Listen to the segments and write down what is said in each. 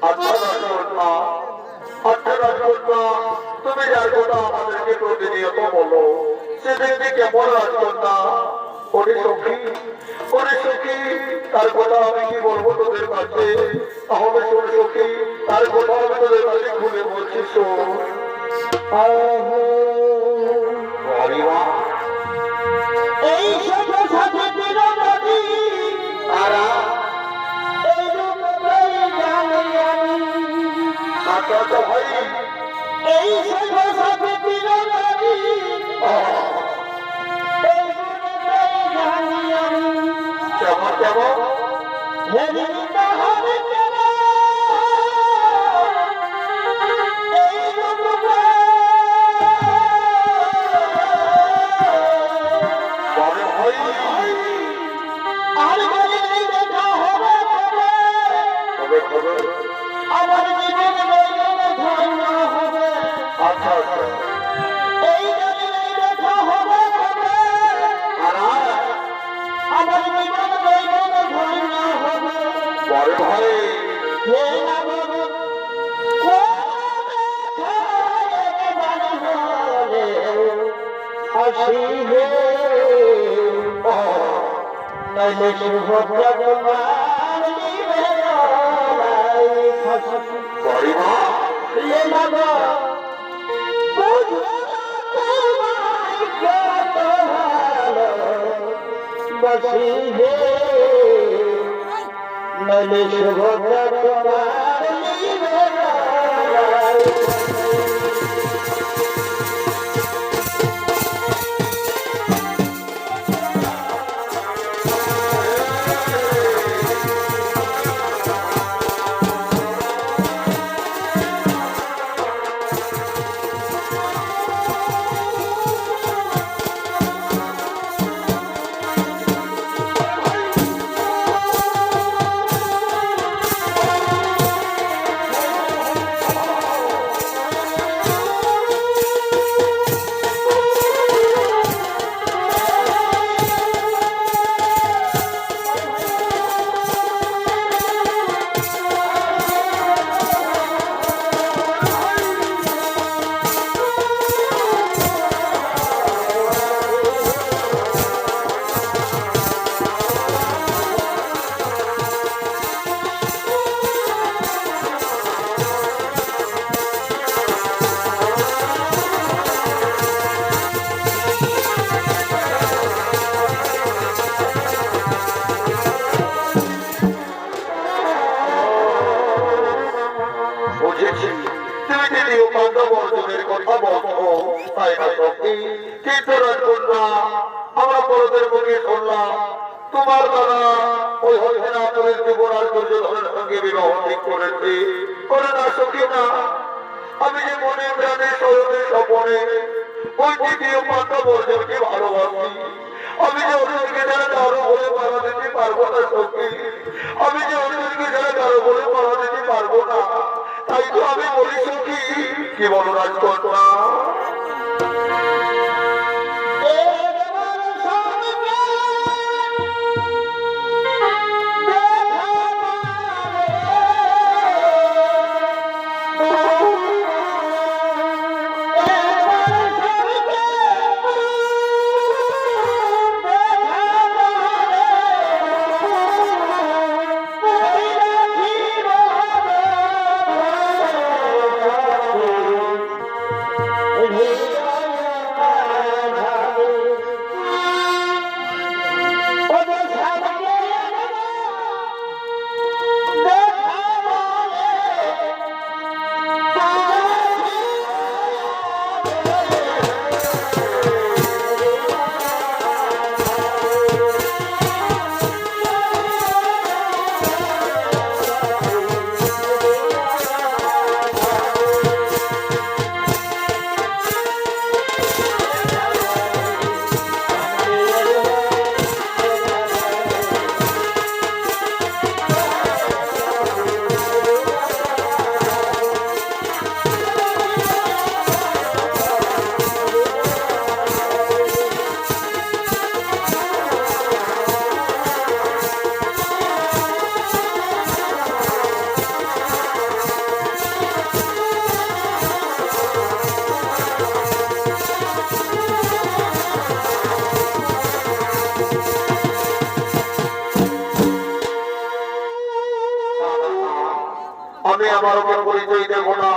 আচ্ছা রাজকন্যা, আচ্ছা রাজকন্যা, তুমি যার কথা আমাদেরকে প্রতিনিয়ত বলো সে দেখতে কেমন রাজকন্যা? ওরে সখী, ওরে সখী, তার কথা আমি কি বলবো তোদের কাছে? তাহলে শোন সখী, তার কথা আমি তোদের কাছে খুলে বলছি, শোন। এই সব সাথে বিরোধী তারা এই রূপেই জানি আমি। আচ্ছা ভাই, এই সব সাথে বিরোধী এই রূপেই জানি আমি। কেমন কেমন? হেরিতে হবে কেমন এই রূপে বড় ভাই, আর যদি এই দেখা হবে কবে তবে খবর। আমার জীবন রইল ধন্য হবে। আচ্ছা আচ্ছা, এই যদি এই দেখা হবে কবে তারা আমার জীবন রইল ধন্য হবে। বড় ভাই, হে নগর আসিবে নইলে সুভদ্রা তোমার নিবে বড় মা, হে নগর বুঝো তোমায় কত বসিবে নইলে সুভদ্রা তোমার নিবে বুঝেছি তুমি দ্বিতীয় পাণ্ডব অর্জুনের কথা বলছো, তাই না সখী? কিন্তু রাজকন্যা, আমরা বড়দের মুখে শুনলাম তোমার দাদা ওই হরিনাথের যুবরাজ দুর্যোধনের সঙ্গে বিবাহ ঠিক করেছে। করে না সখী না? আমি যে মনে প্রাণে শরীরে স্বপনে ওই দ্বিতীয় পাণ্ডব অর্জুনকে ভালোবাসি। আমি যে অর্জুনকে যারা কারো বলে মারা দিতে পারবো না সখী, আমি যে অর্জুনকে যারা কারো বলে মারা দিতে পারবো না। তাই তো আমি বলি সখী, কি বলো রাজকন্যা? Hey, আমি আমার ওকে পরিচয় দেব না,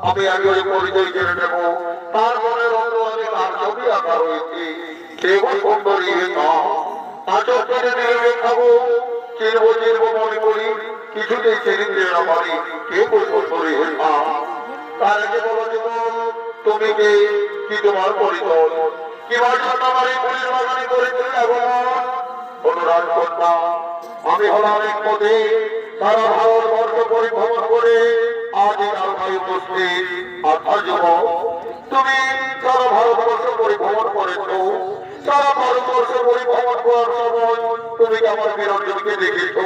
আমি আগে ওই পরিচয় জেনে নেব। তার মনের অন্তরে তার ছবি আঁকা রয়েছে, কেউ সুন্দরী না আচর করে দিলে খাবো, চিরবো মনে করি, কিছুতেই চিনতে না পারি কেউ সুন্দরী না। তার আগে বলো জীবন, তুমি কে, কি তোমার পরিচয়, কি ভাষাটা আমার এই ফুলের বাগানে করেছিল আগমন? অনুরাগ কন্যা, আমি হলাম এক পদে সারা ভারতবর্ষ পরিভ্রমণ করে আজ এই আলমায় উপস্থিত। আচ্ছা যুবক, তুমি সারা ভারতবর্ষ পরিভ্রমণ করেছ, সারা ভারতবর্ষ পরিভ্রমণ করার সময় তুমি কি আমার বিরঞ্জনকে দেখেছ?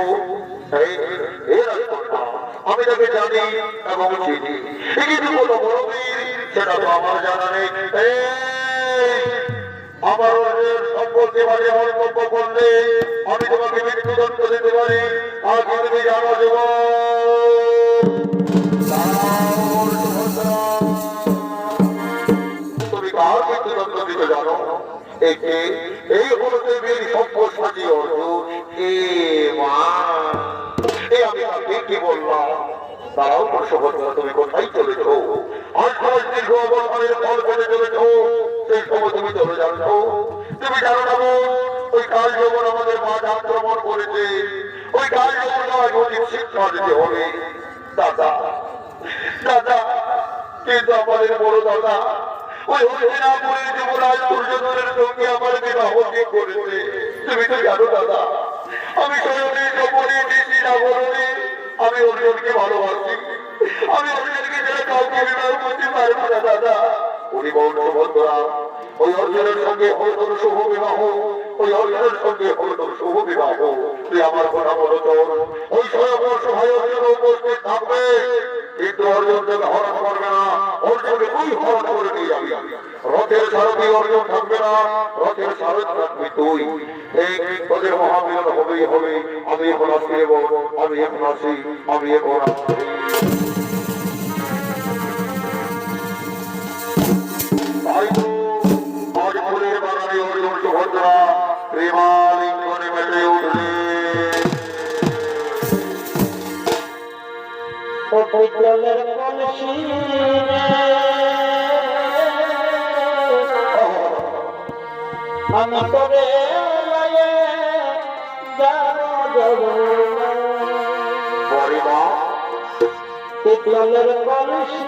আমি তাকে জানি এবং চিনি, কিন্তু কত বড় বীর সেটা তো আমার জানা নেই। আমার সম্পর্কে মাঝে মন্তব্য করলে আমি তোমাকে মৃত্যুদণ্ড দিতে পারি। আর তুমি জানো যুবক, তুমি কার মৃত্যুদণ্ড দিতে জানো? একে এই হলতে বীর সম্পদ সাজি অর্জুন। আমি তাকে কি বললাম? তারাও পরশুভদ্রা, তুমি কোথায় চলেছ? আজ দীর্ঘ অবস্থানের ফল পেতে চলেছ, সেই সময় তুমি চলে যাচ্ছ। তুমি জানো না ওই কাল যখন আমাদের মাঝ আক্রমণ করেছে, ওই কাল যখন আমাকে অধিক শিক্ষা দিতে হবে। দাদা দাদা, কিন্তু আমাদের বড় দাদা ওই হরিনাপুরের যুবরাজ দুর্যোধনের সঙ্গে আমার বিবাহ ঠিক করেছে। তুমি তো জানো দাদা, আমি স্বয়নে জপনে দিচ্ছি না বলতে, আমি অর্জুনকে ভালোবাসি, আমি অর্জুনকে যারা কাউকে বিবাহ করতে পারবো না দাদা। উনি বন্ধুরা, ওই অর্জুনের সঙ্গে হল শুভ বিবাহ, ওই অর্জুনের সঙ্গে হল শুভ বিবাহ। তুই আমার কথা বলো তো, ওই স্বয়ংবর সভায় অর্জুন উপস্থিত থাকবে, কিন্তু অর্জুন তোকে হরণ করবে না, অর্জুনকে তুই হরণ করে নিয়ে যাবি। রথের সারথি অর্জুন থাকবে না, রথের সারথি থাকবি তুই। এই তোদের মহামিলন হবেই হবে। আমি এখন আসি, আমি এখন আসি, আমি এখন আসি। তাই তো আজ ফুলের বাগানে অর্জুন সুভদ্রা প্রেমালিঙ্গনে মেতে উঠলে। পিতলের কলসি আমি তোরে লয়ে যাব যাব, পিতলের কলসি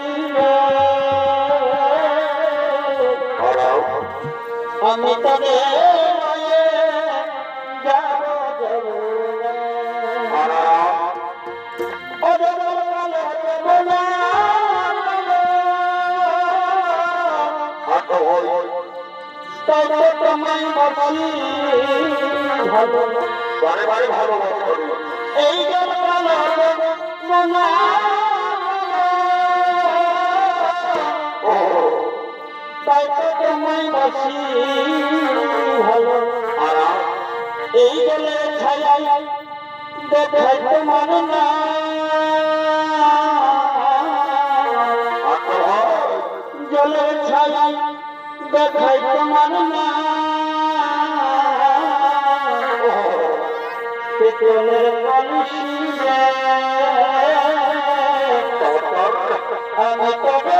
আমি তোরে লয়ে যাব যাব। তোমায় বাসি ভালো, বারে বারে ভালো এই ভালো মনা তাই তো তোমায় বাসি ভালো। এই জলের ছায়াই দেখাই তোমার না, জলের ছায়াই দেখাই তোমার না, পিতলের কলসি আমি তবে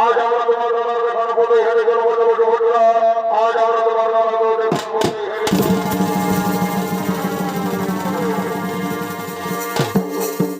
আজ আমরা তোমার দাদার দেখানো পথে হেরে গেল।